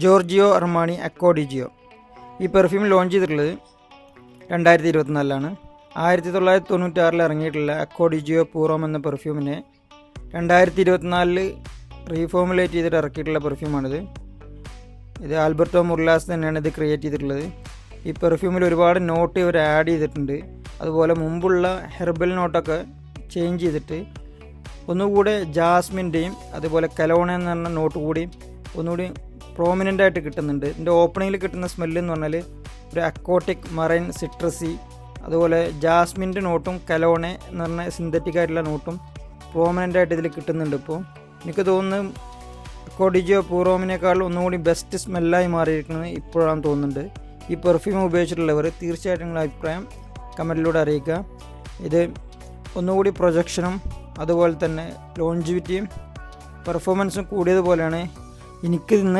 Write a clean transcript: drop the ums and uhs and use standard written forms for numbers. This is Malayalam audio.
Giorgio Armani അക്കോഡിജിയോ. ഈ പെർഫ്യൂം ലോഞ്ച് ചെയ്തിട്ടുള്ളത് 2024 1996 ഇറങ്ങിയിട്ടുള്ള അക്കോഡിജിയോ പൂറോം എന്ന പെർഫ്യൂമിനെ 2024 റീഫോമുലേറ്റ് ചെയ്തിട്ട് ഇറക്കിയിട്ടുള്ള പെർഫ്യൂമാണിത്. ഇത് ആൽബർട്ടോ മുർലാസ് തന്നെയാണ് ഇത് ക്രിയേറ്റ് ചെയ്തിട്ടുള്ളത്. ഈ പെർഫ്യൂമിൽ ഒരുപാട് നോട്ട് ഇവർ ആഡ് ചെയ്തിട്ടുണ്ട്. അതുപോലെ മുമ്പുള്ള ഹെർബൽ നോട്ടൊക്കെ ചേഞ്ച് ചെയ്തിട്ട് ഒന്നുകൂടെ ജാസ്മിൻ്റെയും അതുപോലെ കലോണ എന്ന് പറഞ്ഞ നോട്ട് കൂടി ഒന്നുകൂടി പ്രോമിനൻ്റ് ആയിട്ട് കിട്ടുന്നുണ്ട്. ഇതിൻ്റെ ഓപ്പണിങ്ങിൽ കിട്ടുന്ന സ്മെല്ല് എന്ന് പറഞ്ഞാൽ ഒരു അക്കോട്ടിക് മറൈൻ സിട്രസി, അതുപോലെ ജാസ്മിൻ്റെ നോട്ടും കലോണെ എന്ന് പറഞ്ഞ സിന്തറ്റിക് ആയിട്ടുള്ള നോട്ടും പ്രോമിനൻ്റ് ആയിട്ട് ഇതിൽ കിട്ടുന്നുണ്ട്. ഇപ്പോൾ എനിക്ക് തോന്നുന്നു അക്കോഡിജിയോ പൂറോമിനേക്കാളും ഒന്നുകൂടി ബെസ്റ്റ് സ്മെല്ലായി മാറിയിരിക്കുന്നത് ഇപ്പോഴാണ് തോന്നുന്നുണ്ട്. ഈ പെർഫ്യൂം ഉപയോഗിച്ചിട്ടുള്ളവർ തീർച്ചയായിട്ടും നിങ്ങളുടെ അഭിപ്രായം കമൻറ്റിലൂടെ അറിയിക്കുക. ഇത് ഒന്നുകൂടി പ്രൊജക്ഷനും അതുപോലെ തന്നെ ലോഞ്ചിവിറ്റിയും പെർഫോമൻസും കൂടിയതുപോലെയാണ് എനിക്ക് ഇന്ന്